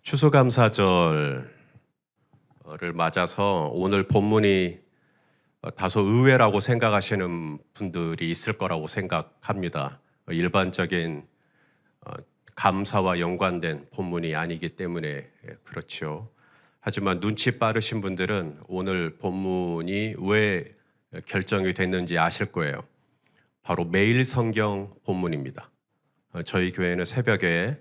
추수감사절을 맞아서 오늘 본문이 다소 의외라고 생각하시는 분들이 있을 거라고 생각합니다. 일반적인 감사와 연관된 본문이 아니기 때문에 그렇죠. 하지만 눈치 빠르신 분들은 오늘 본문이 왜 결정이 됐는지 아실 거예요. 바로 매일 성경 본문입니다. 저희 교회는 새벽에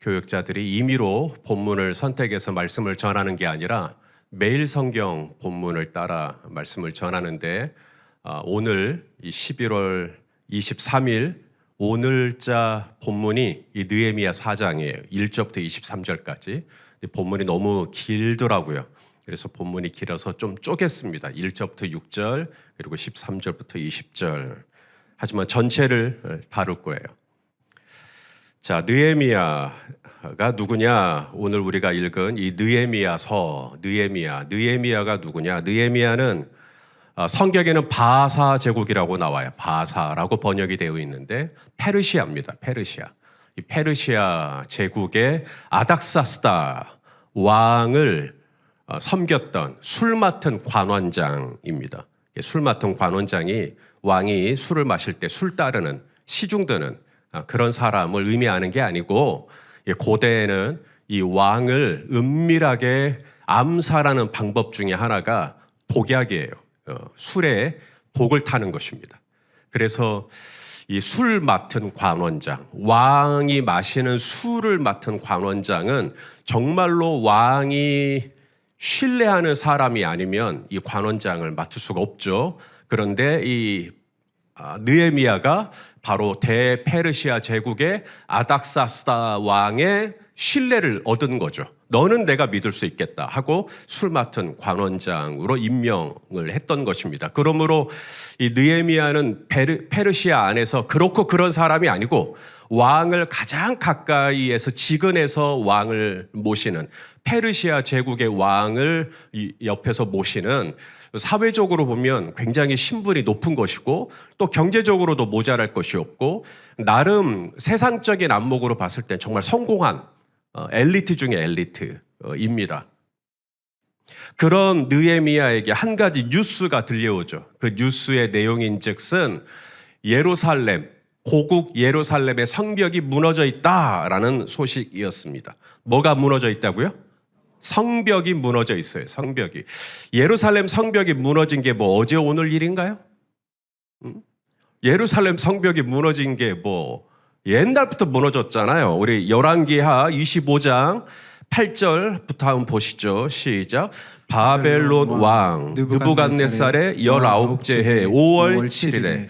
교육자들이 임의로 본문을 선택해서 말씀을 전하는 게 아니라 매일 성경 본문을 따라 말씀을 전하는데 오늘 이 11월 23일 오늘자 본문이 이 느헤미야 4장이에요. 1절부터 23절까지. 본문이 너무 길더라고요. 그래서 본문이 길어서 좀 쪼갰습니다. 1절부터 6절 그리고 13절부터 20절. 하지만 전체를 다룰 거예요. 자, 느헤미야가 누구냐? 오늘 우리가 읽은 이 느헤미야서, 느헤미야가 누구냐? 느헤미야는 성경에는 바사 제국이라고 나와요. 바사라고 번역이 되어 있는데 페르시아입니다. 페르시아. 이 페르시아 제국의 아닥사스다 왕을 섬겼던 술 맡은 관원장입니다. 술 맡은 관원장이 왕이 술을 마실 때 술 따르는 시중 드는 그런 사람을 의미하는 게 아니고 고대에는 이 왕을 은밀하게 암살하는 방법 중에 하나가 독약이에요. 술에 독을 타는 것입니다. 그래서 이 술 맡은 관원장, 왕이 마시는 술을 맡은 관원장은 정말로 왕이 신뢰하는 사람이 아니면 이 관원장을 맡을 수가 없죠. 그런데 이 느헤미야가 바로 대페르시아 제국의 아닥사스다 왕의 신뢰를 얻은 거죠. 너는 내가 믿을 수 있겠다 하고 술 맡은 관원장으로 임명을 했던 것입니다. 그러므로 이 느헤미야는 페르시아 안에서 그렇고 그런 사람이 아니고 왕을 가장 가까이에서 지근해서 왕을 모시는 페르시아 제국의 왕을 옆에서 모시는 사회적으로 보면 굉장히 신분이 높은 것이고 또 경제적으로도 모자랄 것이 없고 나름 세상적인 안목으로 봤을 때 정말 성공한 엘리트 중에 엘리트입니다. 그런 느헤미야에게 한 가지 뉴스가 들려오죠. 그 뉴스의 내용인즉슨 예루살렘, 고국 예루살렘의 성벽이 무너져 있다라는 소식이었습니다. 뭐가 무너져 있다고요? 성벽이 무너져 있어요. 성벽이. 예루살렘 성벽이 무너진 게 뭐 어제 오늘 일인가요? 예루살렘 성벽이 무너진 게 뭐 옛날부터 무너졌잖아요. 우리 열왕기하 25장 8절부터 한번 보시죠. 시작. 바벨론 왕 느부갓네살의 19째 해 5월 7일에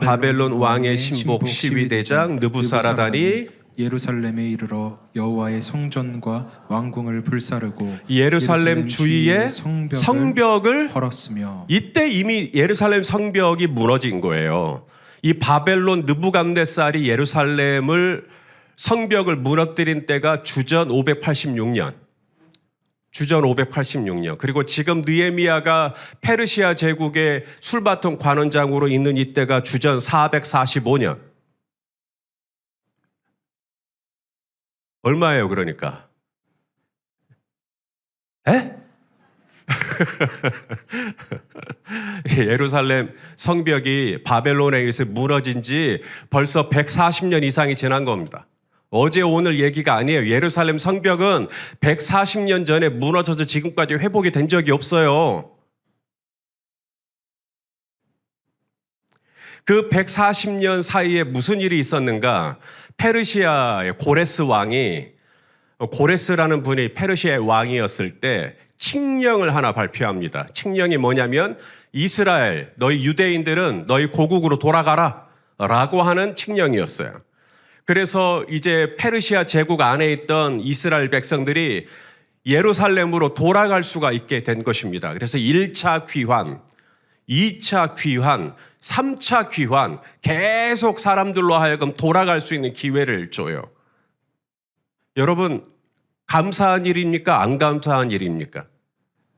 바벨론 왕의 신복 12대장 느부사라단이 예루살렘에 이르러 여호와의 성전과 왕궁을 불사르고 예루살렘 주위의 성벽을 헐었으며 이때 이미 예루살렘 성벽이 무너진 거예요. 이 바벨론 느부갓네살이 예루살렘을 성벽을 무너뜨린 때가 주전 586년. 주전 586년. 그리고 지금 느헤미야가 페르시아 제국의 술맡은 관원장으로 있는 이때가 주전 445년. 얼마예요, 그러니까? 에? 예루살렘 성벽이 바벨론에 의해서 무너진 지 벌써 140년 이상이 지난 겁니다. 어제 오늘 얘기가 아니에요. 예루살렘 성벽은 140년 전에 무너져서 지금까지 회복이 된 적이 없어요. 그 140년 사이에 무슨 일이 있었는가? 페르시아의 고레스 왕이, 고레스라는 분이 페르시아의 왕이었을 때 칙령을 하나 발표합니다. 칙령이 뭐냐면 이스라엘, 너희 유대인들은 너희 고국으로 돌아가라 라고 하는 칙령이었어요. 그래서 이제 페르시아 제국 안에 있던 이스라엘 백성들이 예루살렘으로 돌아갈 수가 있게 된 것입니다. 그래서 1차 귀환, 2차 귀환, 3차 귀환, 계속 사람들로 하여금 돌아갈 수 있는 기회를 줘요. 여러분, 감사한 일입니까? 안 감사한 일입니까?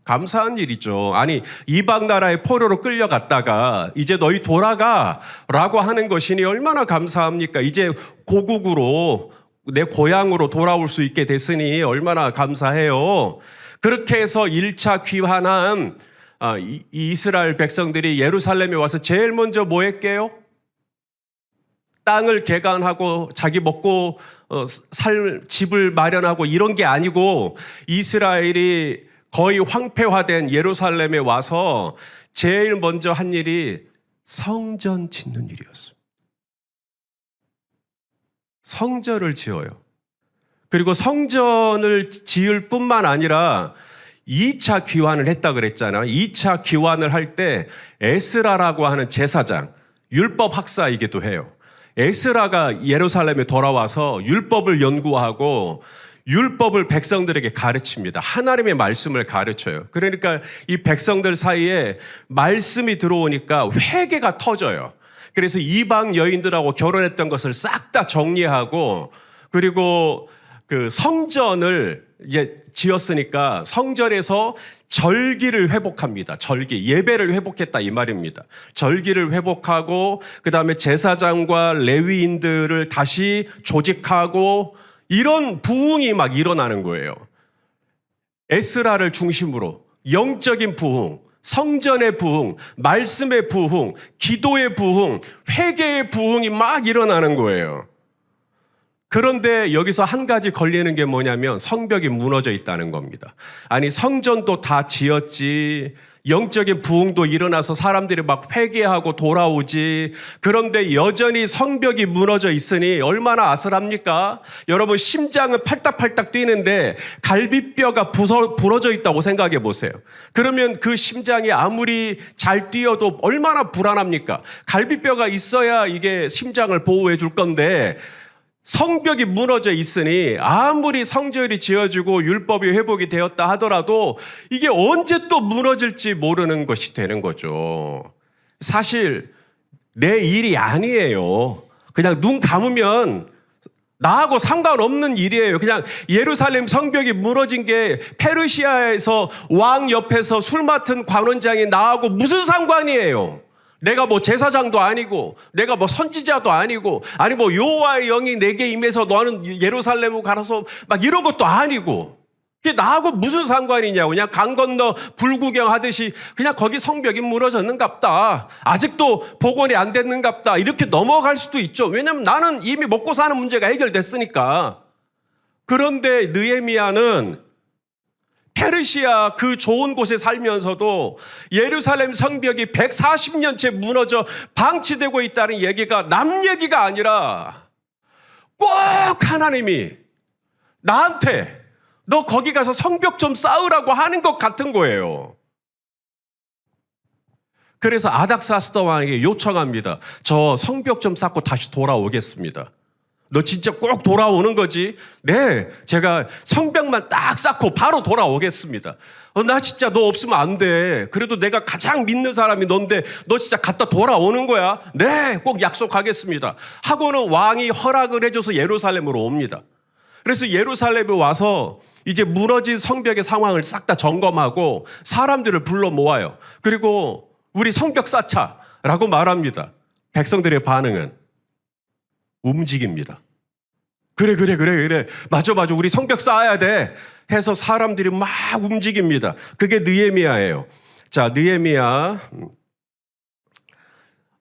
감사한 일이죠. 아니, 이방 나라의 포로로 끌려갔다가 이제 너희 돌아가 라고 하는 것이니 얼마나 감사합니까? 이제 고국으로 내 고향으로 돌아올 수 있게 됐으니 얼마나 감사해요. 그렇게 해서 1차 귀환한 이 이스라엘 백성들이 예루살렘에 와서 제일 먼저 뭐 했게요? 땅을 개간하고 자기 먹고 살 집을 마련하고 이런 게 아니고 이스라엘이 거의 황폐화된 예루살렘에 와서 제일 먼저 한 일이 성전 짓는 일이었어요. 성전을 지어요. 그리고 성전을 지을 뿐만 아니라 2차 귀환을 했다 그랬잖아요. 2차 귀환을 할 때 에스라라고 하는 제사장, 율법 학사이기도 해요. 에스라가 예루살렘에 돌아와서 율법을 연구하고 율법을 백성들에게 가르칩니다. 하나님의 말씀을 가르쳐요. 그러니까 이 백성들 사이에 말씀이 들어오니까 회개가 터져요. 그래서 이방 여인들하고 결혼했던 것을 싹 다 정리하고 그리고 그 성전을 이제 지었으니까 성전에서 절기를 회복합니다. 절기, 예배를 회복했다 이 말입니다. 절기를 회복하고 그다음에 제사장과 레위인들을 다시 조직하고 이런 부흥이 막 일어나는 거예요. 에스라를 중심으로 영적인 부흥, 성전의 부흥, 말씀의 부흥, 기도의 부흥, 회개의 부흥이 막 일어나는 거예요. 그런데 여기서 한 가지 걸리는 게 뭐냐면 성벽이 무너져 있다는 겁니다. 아니 성전도 다 지었지, 영적인 부흥도 일어나서 사람들이 막 회개하고 돌아오지. 그런데 여전히 성벽이 무너져 있으니 얼마나 아슬합니까? 여러분 심장은 팔딱팔딱 뛰는데 갈비뼈가 부러져 있다고 생각해 보세요. 그러면 그 심장이 아무리 잘 뛰어도 얼마나 불안합니까? 갈비뼈가 있어야 이게 심장을 보호해 줄 건데 성벽이 무너져 있으니 아무리 성전이 지어지고 율법이 회복이 되었다 하더라도 이게 언제 또 무너질지 모르는 것이 되는 거죠. 사실 내 일이 아니에요. 그냥 눈 감으면 나하고 상관없는 일이에요. 그냥 예루살렘 성벽이 무너진 게 페르시아에서 왕 옆에서 술 맡은 관원장이 나하고 무슨 상관이에요. 내가 뭐 제사장도 아니고 내가 뭐 선지자도 아니고 아니 뭐 여호와의 영이 내게 임해서 너는 예루살렘으로 가서 막 이런 것도 아니고 그게 나하고 무슨 상관이냐고. 그냥 강 건너 불구경하듯이 그냥 거기 성벽이 무너졌는갑다, 아직도 복원이 안 됐는갑다 이렇게 넘어갈 수도 있죠. 왜냐하면 나는 이미 먹고 사는 문제가 해결됐으니까. 그런데 느헤미야는 페르시아 그 좋은 곳에 살면서도 예루살렘 성벽이 140년째 무너져 방치되고 있다는 얘기가 남 얘기가 아니라 꼭 하나님이 나한테 너 거기 가서 성벽 좀 쌓으라고 하는 것 같은 거예요. 그래서 아닥사스다 왕에게 요청합니다. 저 성벽 좀 쌓고 다시 돌아오겠습니다. 너 진짜 꼭 돌아오는 거지? 네, 제가 성벽만 딱 쌓고 바로 돌아오겠습니다. 나 진짜 너 없으면 안 돼. 그래도 내가 가장 믿는 사람이 넌데 너 진짜 갔다 돌아오는 거야? 네, 꼭 약속하겠습니다. 하고는 왕이 허락을 해줘서 예루살렘으로 옵니다. 그래서 예루살렘에 와서 이제 무너진 성벽의 상황을 싹 다 점검하고 사람들을 불러 모아요. 그리고 우리 성벽 쌓자라고 말합니다. 백성들의 반응은 움직입니다. 그래 맞아 우리 성벽 쌓아야 돼 해서 사람들이 막 움직입니다. 그게 느헤미야예요. 자, 느헤미야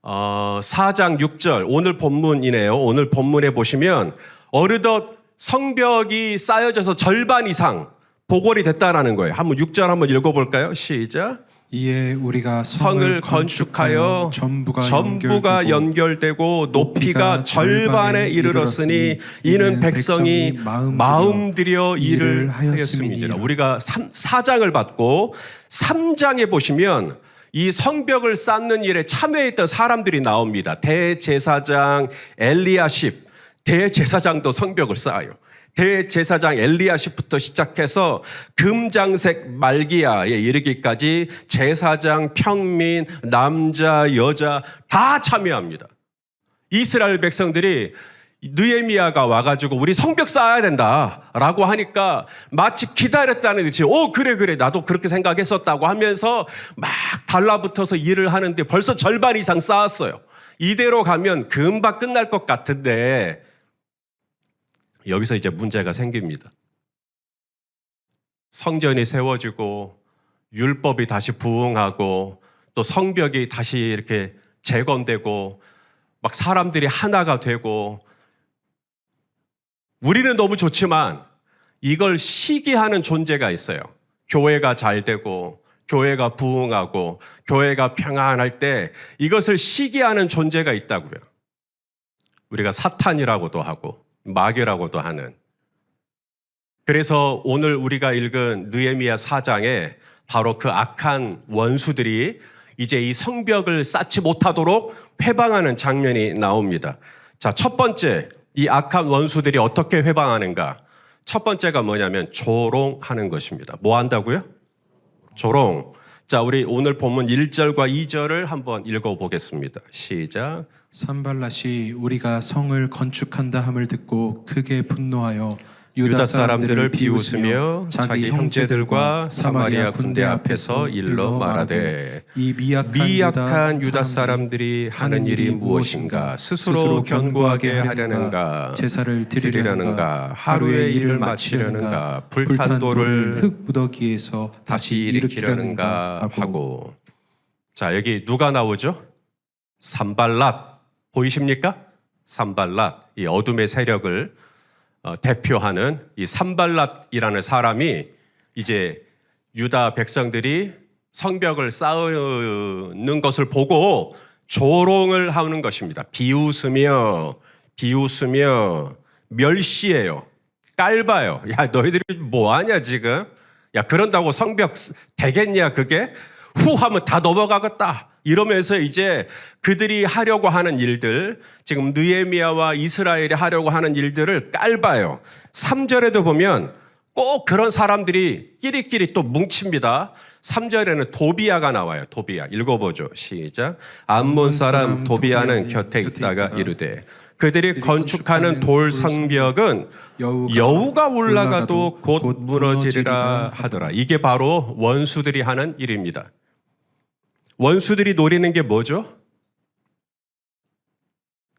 4장 6절 오늘 본문이네요. 오늘 본문에 보시면 어느덧 성벽이 쌓여져서 절반 이상 복원이 됐다라는 거예요. 한번 6절 한번 읽어볼까요? 시작. 이에 우리가 성을 건축하여 전부가 연결되고 높이가 절반에 이르렀으니 이는 백성이 마음 들여 일을 하였음이니라. 우리가 4장을 받고 3장에 보시면 이 성벽을 쌓는 일에 참여했던 사람들이 나옵니다. 대제사장 엘리야십, 대제사장도 성벽을 쌓아요. 대제사장 엘리야십부터 시작해서 금장색 말기야에 이르기까지 제사장, 평민, 남자, 여자 다 참여합니다. 이스라엘 백성들이 느헤미야가 와가지고 우리 성벽 쌓아야 된다라고 하니까 마치 기다렸다는 듯이 그래 나도 그렇게 생각했었다고 하면서 막 달라붙어서 일을 하는데 벌써 절반 이상 쌓았어요. 이대로 가면 금방 끝날 것 같은데 여기서 이제 문제가 생깁니다. 성전이 세워지고 율법이 다시 부흥하고 또 성벽이 다시 이렇게 재건되고 막 사람들이 하나가 되고 우리는 너무 좋지만 이걸 시기하는 존재가 있어요. 교회가 잘 되고 교회가 부흥하고 교회가 평안할 때 이것을 시기하는 존재가 있다고요. 우리가 사탄이라고도 하고 마귀라고도 하는. 그래서 오늘 우리가 읽은 느헤미야 4장에 바로 그 악한 원수들이 이제 이 성벽을 쌓지 못하도록 회방하는 장면이 나옵니다. 자, 첫 번째, 이 악한 원수들이 어떻게 회방하는가? 첫 번째가 뭐냐면 조롱하는 것입니다. 뭐 한다고요? 조롱. 자, 우리 오늘 본문 1절과 2절을 한번 읽어보겠습니다. 시작. 산발랏이 우리가 성을 건축한다 함을 듣고 크게 분노하여 유다 사람들을 비웃으며 자기 형제들과 사마리아 군대 앞에서 일러 말하되 이 미약한 유다 사람들이 하는 일이 무엇인가? 스스로 견고하게 하려는가? 제사를 드리려는가? 하루의 일을 마치려는가? 불탄 돌을 흙 무더기에서 다시 일으키려는가? 하고. 자, 여기 누가 나오죠? 산발랏. 보이십니까? 산발랏. 이 어둠의 세력을 대표하는 이 산발랏이라는 사람이 이제 유다 백성들이 성벽을 쌓는 것을 보고 조롱을 하는 것입니다. 비웃으며 멸시해요. 깔봐요. 야, 너희들이 뭐하냐 지금? 야, 그런다고 성벽 되겠냐 그게? 후 하면 다 넘어가겠다. 이러면서 이제 그들이 하려고 하는 일들, 지금 느헤미야와 이스라엘이 하려고 하는 일들을 깔봐요. 3절에도 보면 꼭 그런 사람들이 끼리끼리 또 뭉칩니다. 3절에는 도비야가 나와요. 도비야. 읽어보죠. 시작. 암몬 사람 도비야는 곁에 있다가 이르되 그들이 건축하는 돌 성벽은 여우가 올라가도 곧 무너지리라 하더라. 이게 바로 원수들이 하는 일입니다. 원수들이 노리는 게 뭐죠?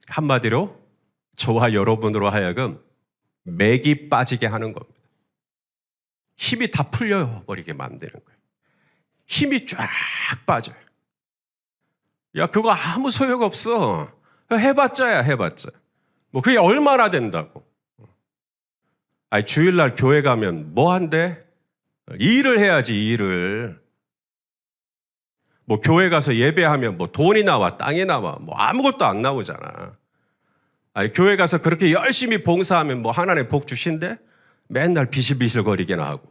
한마디로 저와 여러분으로 하여금 맥이 빠지게 하는 겁니다. 힘이 다 풀려버리게 만드는 거예요. 힘이 쫙 빠져요. 야, 그거 아무 소용없어. 해봤자야, 해봤자. 뭐 그게 얼마나 된다고. 아니, 주일날 교회 가면 뭐 한대? 일을 해야지, 일을. 뭐 교회 가서 예배하면 뭐 돈이 나와, 땅이 나와, 뭐 아무것도 안 나오잖아. 아니, 교회 가서 그렇게 열심히 봉사하면 뭐 하나님 복 주신대? 맨날 비실비실거리게나 하고.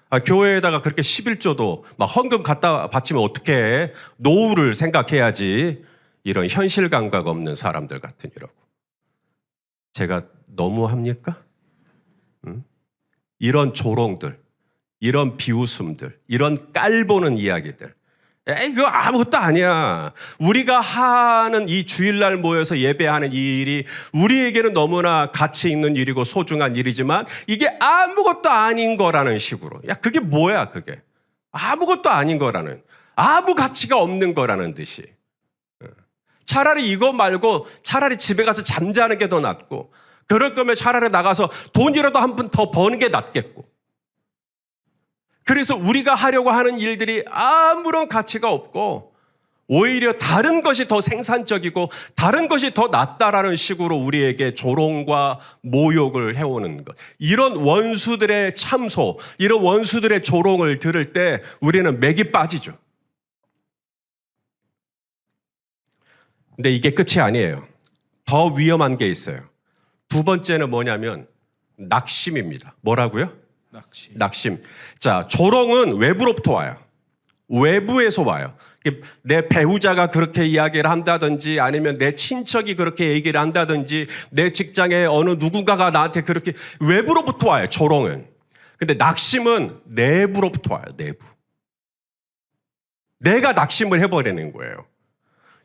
아, 교회에다가 그렇게 11조도 막 헌금 갖다 바치면 어떡해? 노후를 생각해야지. 이런 현실 감각 없는 사람들 같으니라고. 제가 너무합니까? 이런 조롱들, 이런 비웃음들, 이런 깔보는 이야기들. 에이, 그거 아무것도 아니야. 우리가 하는 이 주일날 모여서 예배하는 이 일이 우리에게는 너무나 가치 있는 일이고 소중한 일이지만 이게 아무것도 아닌 거라는 식으로. 야, 그게 뭐야, 그게. 아무것도 아닌 거라는. 아무 가치가 없는 거라는 듯이. 차라리 이거 말고 차라리 집에 가서 잠자는 게 더 낫고 그럴 거면 차라리 나가서 돈이라도 한 푼 더 버는 게 낫겠고. 그래서 우리가 하려고 하는 일들이 아무런 가치가 없고 오히려 다른 것이 더 생산적이고 다른 것이 더 낫다라는 식으로 우리에게 조롱과 모욕을 해오는 것. 이런 원수들의 참소, 이런 원수들의 조롱을 들을 때 우리는 맥이 빠지죠. 근데 이게 끝이 아니에요. 더 위험한 게 있어요. 두 번째는 뭐냐면 낙심입니다. 뭐라고요? 낙심. 자, 조롱은 외부로부터 와요. 외부에서 와요. 내 배우자가 그렇게 이야기를 한다든지 아니면 내 친척이 그렇게 얘기를 한다든지 내 직장에 어느 누군가가 나한테 그렇게 외부로부터 와요. 조롱은. 근데 낙심은 내부로부터 와요. 내부. 내가 낙심을 해버리는 거예요.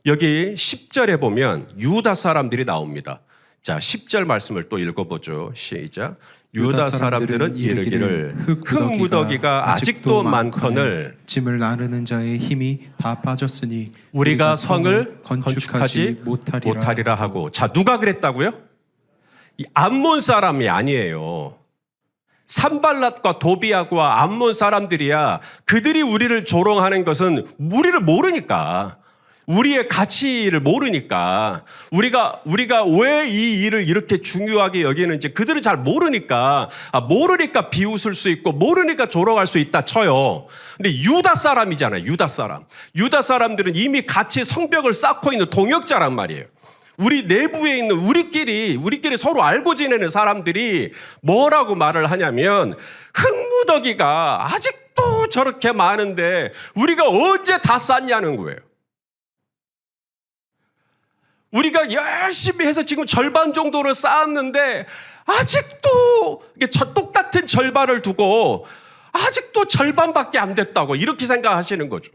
여기 10절에 보면 유다 사람들이 나옵니다. 자, 10절 말씀을 또 읽어보죠. 시작. 유다 사람들은 이르기를 흙 무더기가 아직도 많거늘 짐을 나르는 자의 힘이 다 빠졌으니 우리가 성을 건축하지 못하리라 하고. 자, 누가 그랬다고요? 이 암몬 사람이 아니에요. 산발랏과 도비아과 암몬 사람들이야. 그들이 우리를 조롱하는 것은 우리를 모르니까, 우리의 가치를 모르니까, 우리가 왜 이 일을 이렇게 중요하게 여기는지 그들은 잘 모르니까, 모르니까 비웃을 수 있고 모르니까 조롱할 수 있다 쳐요. 근데 유다 사람이잖아요. 유다 사람. 유다 사람들은 이미 같이 성벽을 쌓고 있는 동역자란 말이에요. 우리 내부에 있는 우리끼리 서로 알고 지내는 사람들이 뭐라고 말을 하냐면, 흙무더기가 아직도 저렇게 많은데 우리가 언제 다 쌓냐는 거예요. 우리가 열심히 해서 지금 절반 정도를 쌓았는데 아직도 똑같은 절반을 두고 아직도 절반밖에 안 됐다고 이렇게 생각하시는 거죠.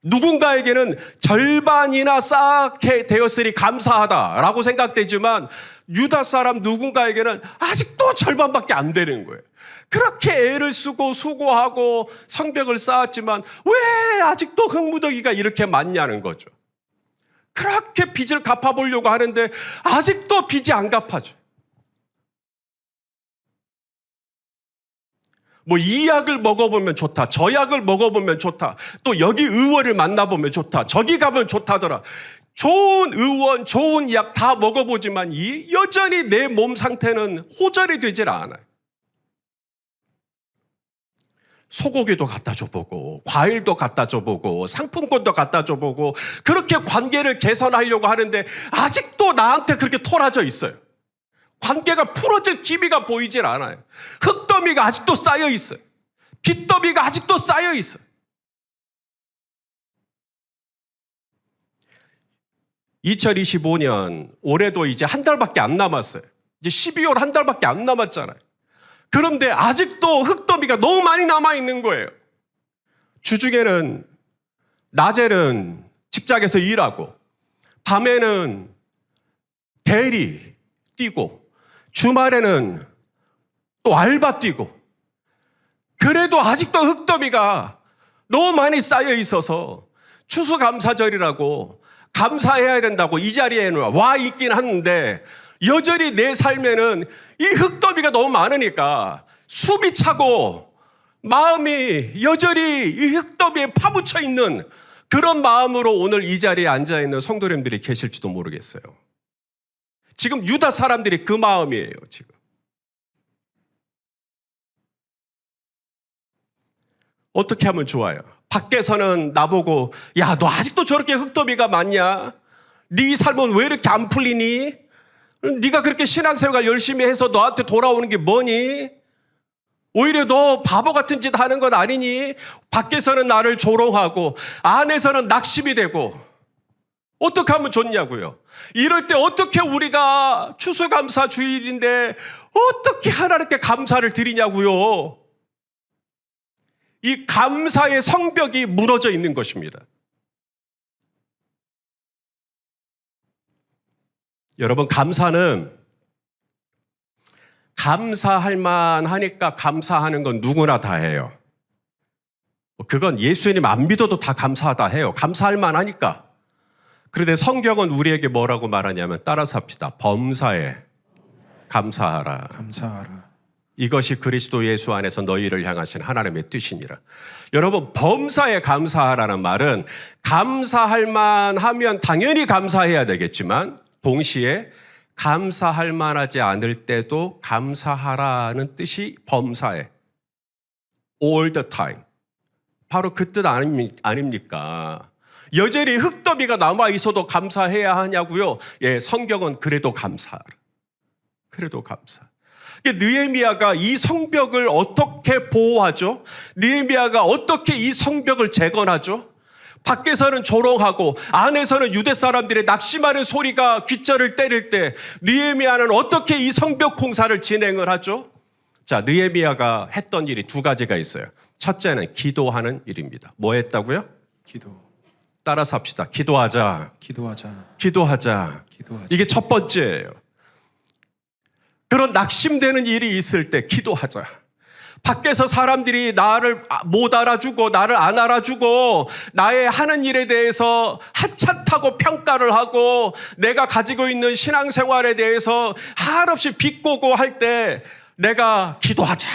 누군가에게는 절반이나 쌓게 되었으니 감사하다라고 생각되지만 유다 사람 누군가에게는 아직도 절반밖에 안 되는 거예요. 그렇게 애를 쓰고 수고하고 성벽을 쌓았지만 왜 아직도 흙무더기가 이렇게 많냐는 거죠. 그렇게 빚을 갚아보려고 하는데 아직도 빚이 안 갚아져. 뭐 이 약을 먹어보면 좋다, 저 약을 먹어보면 좋다, 또 여기 의원을 만나보면 좋다, 저기 가면 좋다더라. 좋은 의원, 좋은 약 다 먹어보지만 여전히 내 몸 상태는 호전이 되질 않아요. 소고기도 갖다 줘보고 과일도 갖다 줘보고 상품권도 갖다 줘보고 그렇게 관계를 개선하려고 하는데 아직도 나한테 그렇게 토라져 있어요. 관계가 풀어질 기미가 보이질 않아요. 흙더미가 아직도 쌓여 있어요. 빚더미가 아직도 쌓여 있어요. 2025년 올해도 이제 한 달밖에 안 남았어요. 이제 12월 한 달밖에 안 남았잖아요. 그런데 아직도 흙더미가 너무 많이 남아있는 거예요. 주중에는, 낮에는 직장에서 일하고, 밤에는 대리 뛰고, 주말에는 또 알바 뛰고, 그래도 아직도 흙더미가 너무 많이 쌓여 있어서 추수감사절이라고 감사해야 된다고 이 자리에는 와 있긴 하는데 여전히 내 삶에는 이 흙더미가 너무 많으니까 숨이 차고 마음이 여전히 이 흙더미에 파묻혀 있는 그런 마음으로 오늘 이 자리에 앉아있는 성도님들이 계실지도 모르겠어요. 지금 유다 사람들이 그 마음이에요. 지금 어떻게 하면 좋아요? 밖에서는 나보고 야, 너 아직도 저렇게 흙더미가 많냐? 네 삶은 왜 이렇게 안 풀리니? 네가 그렇게 신앙생활 열심히 해서 너한테 돌아오는 게 뭐니? 오히려 너 바보 같은 짓 하는 건 아니니? 밖에서는 나를 조롱하고 안에서는 낙심이 되고 어떻게 하면 좋냐고요? 이럴 때 어떻게 우리가 추수감사 주일인데 어떻게 하나님께 감사를 드리냐고요? 이 감사의 성벽이 무너져 있는 것입니다. 여러분, 감사는 감사할 만하니까 감사하는 건 누구나 다 해요. 그건 예수님 안 믿어도 다 감사하다 해요. 감사할 만하니까. 그런데 성경은 우리에게 뭐라고 말하냐면 따라서 합시다. 범사에 감사하라. 감사하라. 이것이 그리스도 예수 안에서 너희를 향하신 하나님의 뜻이니라. 여러분, 범사에 감사하라는 말은 감사할 만하면 당연히 감사해야 되겠지만 동시에 감사할 만하지 않을 때도 감사하라는 뜻이 범사에 all the time. 바로 그 뜻 아닙니까? 여전히 흙더미가 남아 있어도 감사해야 하냐고요? 예, 성경은 그래도 감사하라. 그래도 감사. 느헤미야가 이 성벽을 어떻게 보호하죠? 느헤미야가 어떻게 이 성벽을 재건하죠? 밖에서는 조롱하고 안에서는 유대 사람들의 낙심하는 소리가 귓절을 때릴 때 느헤미야는 어떻게 이 성벽 공사를 진행을 하죠? 자, 느헤미야가 했던 일이 두 가지가 있어요. 첫째는 기도하는 일입니다. 뭐 했다고요? 기도. 따라서 합시다. 기도하자. 기도하자. 기도하자. 기도하자. 이게 첫 번째예요. 그런 낙심되는 일이 있을 때 기도하자. 밖에서 사람들이 나를 못 알아주고 나를 안 알아주고 나의 하는 일에 대해서 하찮다고 평가를 하고 내가 가지고 있는 신앙생활에 대해서 한없이 비꼬고 할 때 내가 기도하자.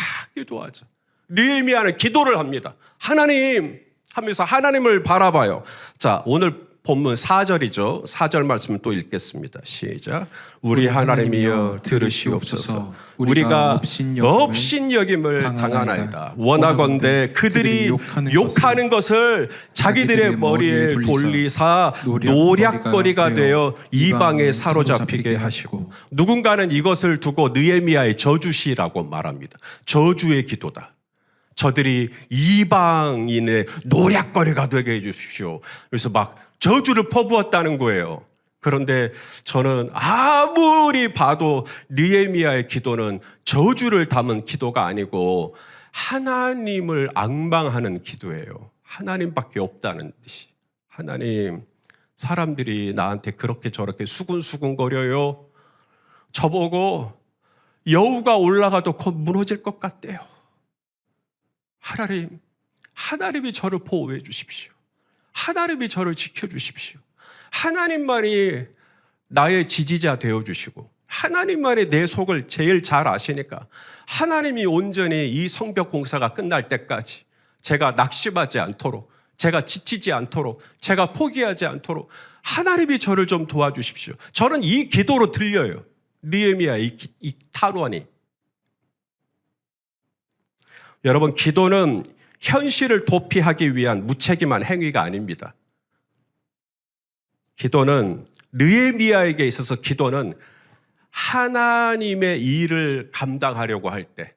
느헤미야는 기도를 합니다. 하나님 하면서 하나님을 바라봐요. 자, 오늘 본문 4절이죠. 4절 말씀 또 읽겠습니다. 시작. 우리 하나님이여 들으시옵소서. 우리가 업신여김을 당하나이다. 원하건대 그들이 욕하는 것을 자기들의 머리에 돌리사 노략거리가 되어 이방에 사로잡히게 하시고, 누군가는 이것을 두고 느헤미야의 저주시라고 말합니다. 저주의 기도다. 저들이 이방인의 노략거리가 되게 해주십시오. 그래서 막 저주를 퍼부었다는 거예요. 그런데 저는 아무리 봐도 느헤미야의 기도는 저주를 담은 기도가 아니고 하나님을 앙망하는 기도예요. 하나님밖에 없다는 듯이. 하나님, 사람들이 나한테 그렇게 저렇게 수군수군거려요. 저보고 여우가 올라가도 곧 무너질 것 같대요. 하나님, 하나님이 저를 보호해 주십시오. 하나님이 저를 지켜주십시오. 하나님만이 나의 지지자 되어주시고 하나님만이 내 속을 제일 잘 아시니까 하나님이 온전히 이 성벽 공사가 끝날 때까지 제가 낙심하지 않도록, 제가 지치지 않도록, 제가 포기하지 않도록 하나님이 저를 좀 도와주십시오. 저는 이 기도로 들려요. 느헤미야의 이 탄원이. 여러분, 기도는 현실을 도피하기 위한 무책임한 행위가 아닙니다. 기도는, 느헤미야에게 있어서 기도는 하나님의 일을 감당하려고 할 때,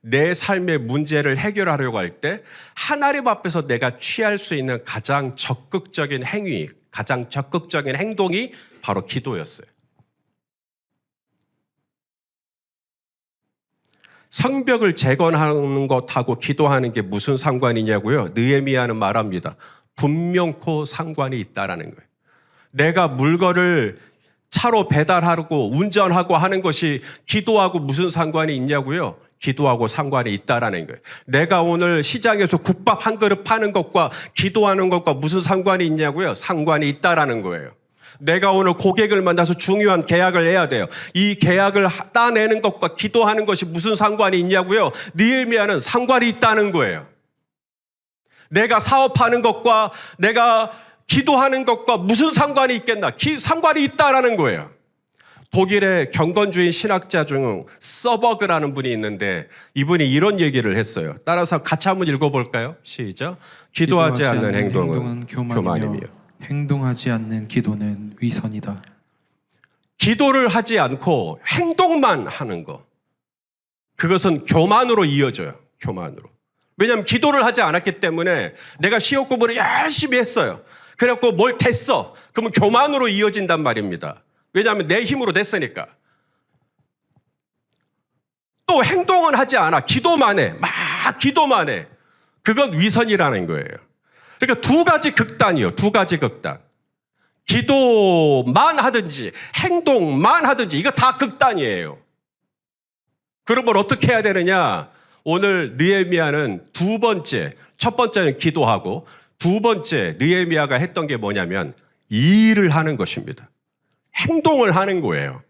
내 삶의 문제를 해결하려고 할 때 하나님 앞에서 내가 취할 수 있는 가장 적극적인 행위, 가장 적극적인 행동이 바로 기도였어요. 성벽을 재건하는 것하고 기도하는 게 무슨 상관이냐고요? 느헤미야는 말합니다. 분명코 상관이 있다라는 거예요. 내가 물건을 차로 배달하고 운전하고 하는 것이 기도하고 무슨 상관이 있냐고요? 기도하고 상관이 있다라는 거예요. 내가 오늘 시장에서 국밥 한 그릇 파는 것과 기도하는 것과 무슨 상관이 있냐고요? 상관이 있다라는 거예요. 내가 오늘 고객을 만나서 중요한 계약을 해야 돼요. 이 계약을 따내는 것과 기도하는 것이 무슨 상관이 있냐고요? 느헤미야는 상관이 있다는 거예요. 내가 사업하는 것과 내가 기도하는 것과 무슨 상관이 있겠나? 상관이 있다라는 거예요. 독일의 경건주의 신학자 중 서버그라는 분이 있는데 이분이 이런 얘기를 했어요. 따라서 같이 한번 읽어볼까요? 시작. 기도하지 않는 행동은 교만이며 행동하지 않는 기도는 위선이다. 기도를 하지 않고 행동만 하는 거, 그것은 교만으로 이어져요. 교만으로. 왜냐하면 기도를 하지 않았기 때문에 내가 시험 공부를 열심히 했어요. 그래갖고 뭘 됐어. 그러면 교만으로 이어진단 말입니다. 왜냐하면 내 힘으로 됐으니까. 또 행동은 하지 않아. 기도만 해. 막 기도만 해. 그건 위선이라는 거예요. 그러니까 두 가지 극단이요. 두 가지 극단. 기도만 하든지 행동만 하든지 이거 다 극단이에요. 그러면 어떻게 해야 되느냐? 오늘 느헤미야는 두 번째, 첫 번째는 기도하고 두 번째 느헤미야가 했던 게 뭐냐면 일을 하는 것입니다. 행동을 하는 거예요.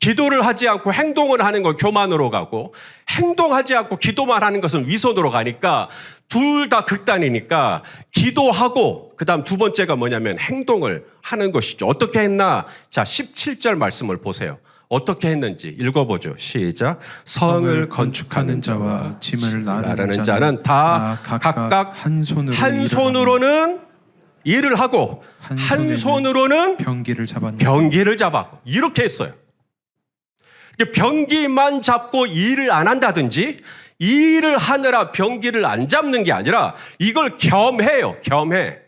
기도를 하지 않고 행동을 하는 건 교만으로 가고 행동하지 않고 기도만 하는 것은 위선으로 가니까 둘 다 극단이니까 기도하고 그다음 두 번째가 뭐냐면 행동을 하는 것이죠. 어떻게 했나? 자, 17절 말씀을 보세요. 어떻게 했는지 읽어보죠. 시작. 성을 건축하는 자와 짐을 나르는 자는 다 각각 한 손으로는 일을 하고 한 손으로는 병기를 잡았고 이렇게 했어요. 병기만 잡고 일을 안 한다든지 일을 하느라 병기를 안 잡는 게 아니라 이걸 겸해요. 겸해.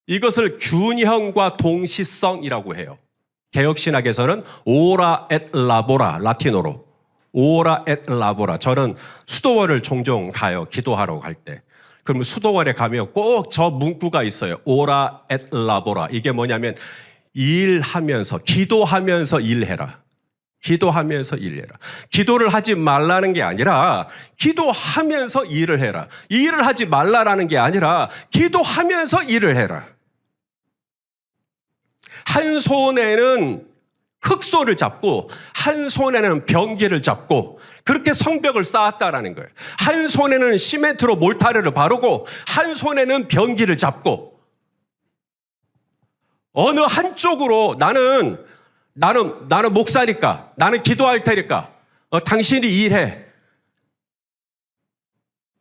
이것을 균형과 동시성이라고 해요. 개혁신학에서는 오라 엣 라보라, 라틴어로 오라 엣 라보라. 저는 수도원을 종종 가요. 기도하러 갈 때. 그러면 수도원에 가면 꼭 저 문구가 있어요. 오라 엣 라보라. 이게 뭐냐면 일하면서 기도하면서 일해라. 기도하면서 일해라. 기도를 하지 말라는 게 아니라 기도하면서 일을 해라. 일을 하지 말라라는 게 아니라 기도하면서 일을 해라. 한 손에는 흑소를 잡고 한 손에는 변기를 잡고 그렇게 성벽을 쌓았다라는 거예요. 한 손에는 시멘트로 몰타르를 바르고 한 손에는 변기를 잡고 어느 한쪽으로 나는 목사니까 나는 기도할 테니까 당신이 일해.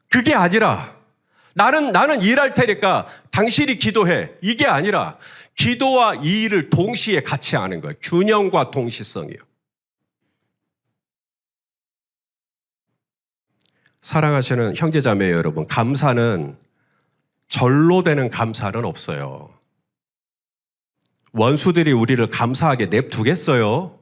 그게 아니라 나는 일할 테니까 당신이 기도해. 이게 아니라 기도와 일을 동시에 같이 하는 거예요. 균형과 동시성이요. 사랑하시는 형제자매 여러분, 감사는 절로 되는 감사는 없어요. 원수들이 우리를 감사하게 냅두겠어요?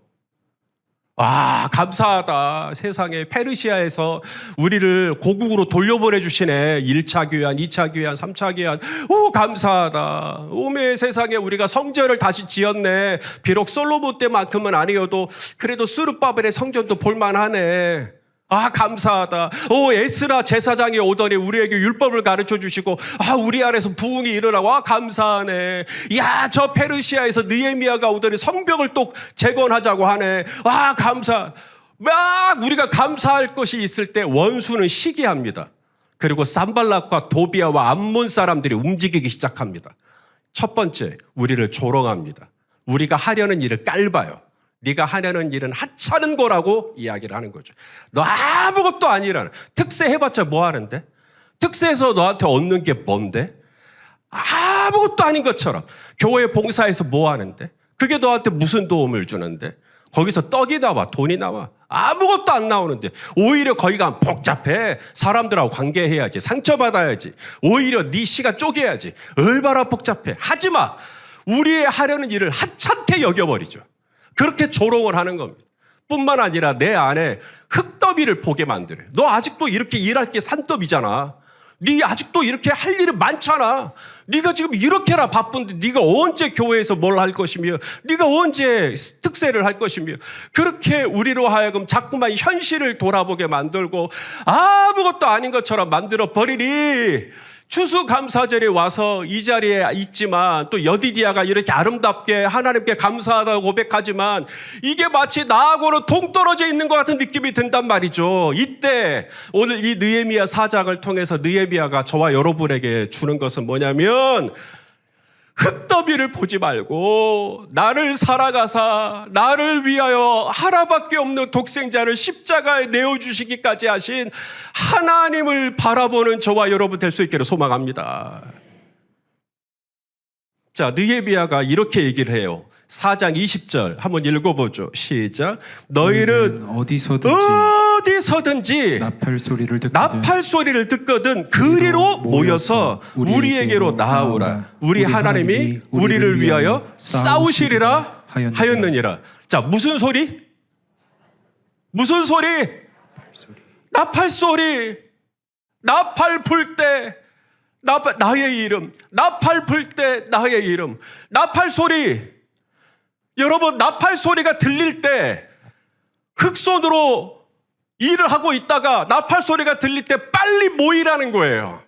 와, 감사하다. 세상에 페르시아에서 우리를 고국으로 돌려보내주시네. 1차 귀환, 2차 귀환, 3차 귀환. 오, 감사하다. 오메 세상에 우리가 성전을 다시 지었네. 비록 솔로몬 때만큼은 아니어도 그래도 스룹바벨의 성전도 볼만하네. 아, 감사하다. 오, 에스라 제사장이 오더니 우리에게 율법을 가르쳐 주시고, 아, 우리 안에서 부흥이 일어나고, 아, 감사하네. 야, 저 페르시아에서 느헤미야가 오더니 성벽을 또 재건하자고 하네. 아, 감사. 막 우리가 감사할 것이 있을 때 원수는 시기합니다. 그리고 산발락과 도비아와 암몬 사람들이 움직이기 시작합니다. 첫 번째, 우리를 조롱합니다. 우리가 하려는 일을 깔봐요. 네가 하려는 일은 하찮은 거라고 이야기를 하는 거죠. 너 아무것도 아니라는. 특세 해봤자 뭐 하는데? 특세에서 너한테 얻는 게 뭔데? 아무것도 아닌 것처럼. 교회 봉사에서 뭐 하는데? 그게 너한테 무슨 도움을 주는데? 거기서 떡이 나와, 돈이 나와. 아무것도 안 나오는데 오히려 거기가 복잡해. 사람들하고 관계해야지, 상처받아야지, 오히려 네 시간 쪼개야지. 얼마나 복잡해. 하지마. 우리의 하려는 일을 하찮게 여겨버리죠. 그렇게 조롱을 하는 겁니다. 뿐만 아니라 내 안에 흙더미를 보게 만들어요. 너 아직도 이렇게 일할 게 산더미잖아. 네 아직도 이렇게 할 일이 많잖아. 네가 지금 이렇게나 바쁜데 네가 언제 교회에서 뭘 할 것이며 네가 언제 특세를 할 것이며 그렇게 우리로 하여금 자꾸만 현실을 돌아보게 만들고 아무것도 아닌 것처럼 만들어 버리니 추수감사절에 와서 이 자리에 있지만 또 여디디아가 이렇게 아름답게 하나님께 감사하다고 고백하지만 이게 마치 나하고는 동떨어져 있는 것 같은 느낌이 든단 말이죠. 이때 오늘 이 느헤미야 4장을 통해서 느헤미야가 저와 여러분에게 주는 것은 뭐냐면 흙더미를 보지 말고 나를 살아가사 나를 위하여 하나밖에 없는 독생자를 십자가에 내어주시기까지 하신 하나님을 바라보는 저와 여러분 될 수 있기를 소망합니다. 자, 느헤미야가 이렇게 얘기를 해요. 4장 20절 한번 읽어보죠. 시작. 너희는 어디서든지 나팔 소리를 듣거든 그리로 모여서 우리에게로 나아오라. 우리 하나님이 우리를 위하여 싸우시리라 하였느니라. 자, 무슨 소리? 무슨 소리? 나팔 소리. 나팔 불 때 나의 이름. 나팔 불 때 나의 이름. 나팔 소리. 여러분, 나팔 소리가 들릴 때 흑손으로 일을 하고 있다가 나팔 소리가 들릴 때 빨리 모이라는 거예요.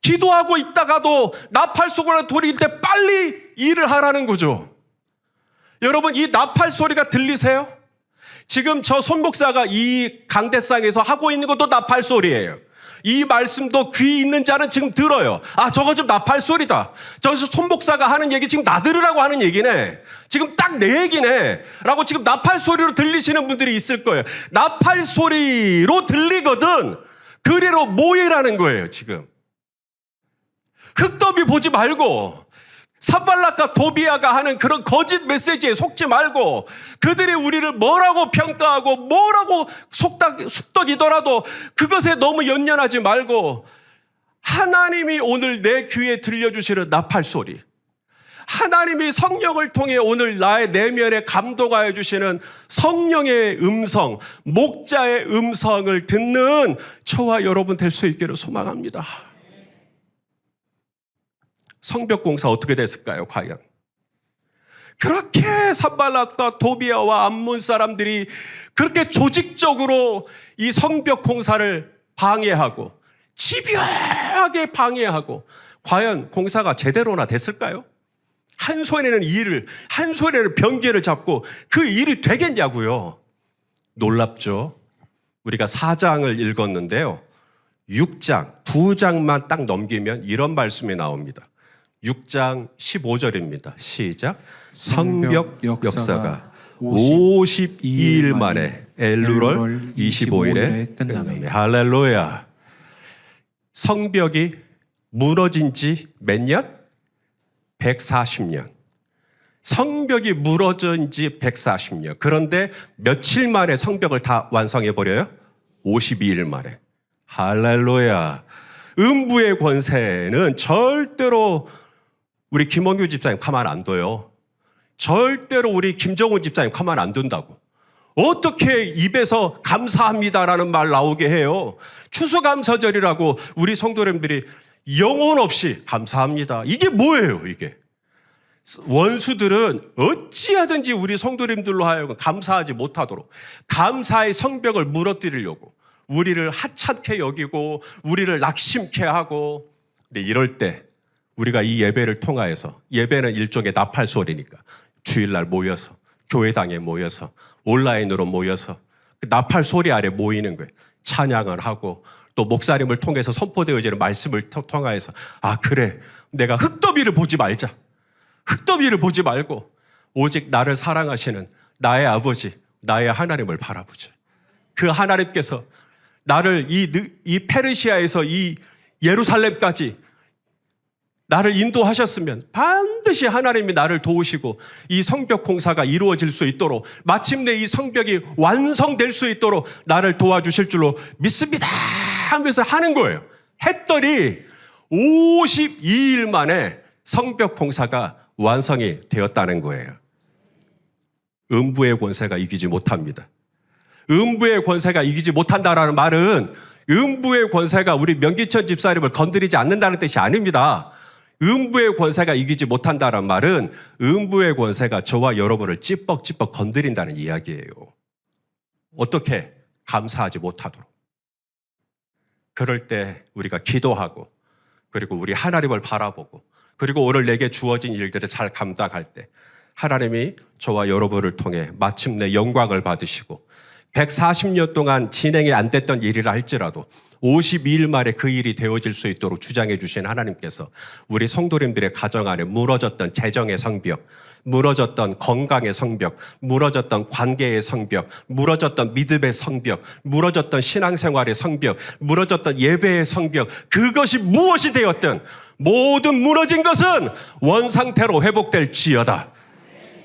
기도하고 있다가도 나팔 소리가 들릴 때 빨리 일을 하라는 거죠. 여러분, 이 나팔 소리가 들리세요? 지금 저 손목사가 이 강대상에서 하고 있는 것도 나팔 소리예요. 이 말씀도 귀 있는 자는 지금 들어요. 아, 저거 좀 나팔 소리다. 저기서 손목사가 하는 얘기 지금 나 들으라고 하는 얘기네. 지금 딱 내 얘기네. 라고 지금 나팔 소리로 들리시는 분들이 있을 거예요. 나팔 소리로 들리거든 그리로 모이라는 거예요, 지금. 흙더미 보지 말고 산발락과 도비아가 하는 그런 거짓 메시지에 속지 말고 그들이 우리를 뭐라고 평가하고 뭐라고 숙덕이더라도 그것에 너무 연연하지 말고 하나님이 오늘 내 귀에 들려주시는 나팔 소리, 하나님이 성령을 통해 오늘 나의 내면에 감동하여 주시는 성령의 음성, 목자의 음성을 듣는 저와 여러분 될 수 있기를 소망합니다. 성벽 공사 어떻게 됐을까요, 과연? 그렇게 산발랏과 도비아와 암몬 사람들이 그렇게 조직적으로 이 성벽 공사를 방해하고 집요하게 방해하고 과연 공사가 제대로나 됐을까요? 한 손에는 일을, 한 손에는 병기를 잡고 그 일이 되겠냐고요. 놀랍죠? 우리가 4장을 읽었는데요. 6장, 2장만 딱 넘기면 이런 말씀이 나옵니다. 6장 15절입니다. 시작. 성벽 역사가 52일 만에 엘루월 25일에 끝나매. 할렐루야. 성벽이 무너진 지 몇 년? 140년. 성벽이 무너진 지 140년. 그런데 며칠 만에 성벽을 다 완성해버려요? 52일 만에. 할렐루야. 음부의 권세는 절대로 우리 김원규 집사님 가만 안 둬요. 절대로 우리 김정은 집사님 가만 안 둔다고. 어떻게 입에서 감사합니다라는 말 나오게 해요. 추수감사절이라고 우리 성도님들이 영혼 없이 감사합니다. 이게 뭐예요, 이게? 원수들은 어찌하든지 우리 성도님들로 하여금 감사하지 못하도록 감사의 성벽을 무너뜨리려고 우리를 하찮게 여기고 우리를 낙심케 하고. 근데 이럴 때 우리가 이 예배를 통하여서, 예배는 일종의 나팔소리니까 주일날 모여서 교회당에 모여서 온라인으로 모여서 그 나팔소리 아래 모이는 거예요. 찬양을 하고 또 목사님을 통해서 선포되어지는 말씀을 통하여서 아 그래 내가 흙더미를 보지 말자. 흙더미를 보지 말고 오직 나를 사랑하시는 나의 아버지 나의 하나님을 바라보자. 그 하나님께서 나를 이 페르시아에서 이 예루살렘까지 나를 인도하셨으면 반드시 하나님이 나를 도우시고 이 성벽 공사가 이루어질 수 있도록 마침내 이 성벽이 완성될 수 있도록 나를 도와주실 줄로 믿습니다 하면서 하는 거예요. 했더니 52일 만에 성벽 공사가 완성이 되었다는 거예요. 음부의 권세가 이기지 못합니다. 음부의 권세가 이기지 못한다라는 말은 음부의 권세가 우리 명기천 집사님을 건드리지 않는다는 뜻이 아닙니다. 음부의 권세가 이기지 못한다는 말은 음부의 권세가 저와 여러분을 찌뻑찌뻑 건드린다는 이야기예요. 어떻게? 감사하지 못하도록. 그럴 때 우리가 기도하고 그리고 우리 하나님을 바라보고 그리고 오늘 내게 주어진 일들을 잘 감당할 때 하나님이 저와 여러분을 통해 마침내 영광을 받으시고 140년 동안 진행이 안 됐던 일이라 할지라도 52일 만에 그 일이 되어질 수 있도록 주장해 주신 하나님께서 우리 성도님들의 가정 안에 무너졌던 재정의 성벽, 무너졌던 건강의 성벽, 무너졌던 관계의 성벽, 무너졌던 믿음의 성벽, 무너졌던 신앙생활의 성벽, 무너졌던 예배의 성벽, 그것이 무엇이 되었든 모든 무너진 것은 원상태로 회복될지어다.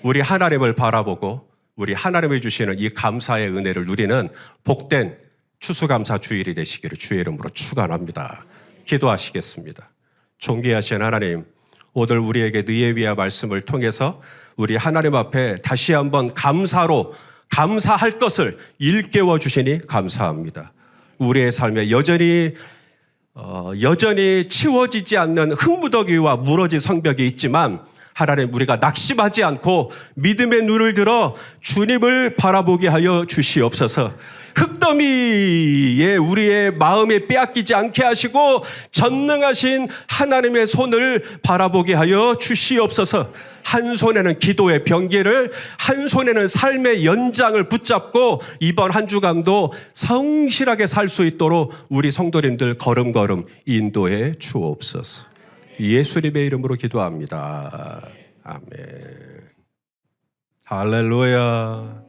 우리 하나님을 바라보고 우리 하나님이 주시는 이 감사의 은혜를 누리는 복된 추수감사 주일이 되시기를 주의 이름으로 축원합니다. 기도하시겠습니다. 존귀하신 하나님, 오늘 우리에게 느헤미야 말씀을 통해서 우리 하나님 앞에 다시 한번 감사로 감사할 것을 일깨워 주시니 감사합니다. 우리의 삶에 여전히 치워지지 않는 흙무더기와 무너진 성벽이 있지만 하나님 우리가 낙심하지 않고 믿음의 눈을 들어 주님을 바라보게 하여 주시옵소서. 흙더미에 우리의 마음에 빼앗기지 않게 하시고 전능하신 하나님의 손을 바라보게 하여 주시옵소서. 한 손에는 기도의 병기를, 한 손에는 삶의 연장을 붙잡고 이번 한 주간도 성실하게 살 수 있도록 우리 성도님들 걸음걸음 인도해 주옵소서. 예수님의 이름으로 기도합니다. 아멘. 할렐루야.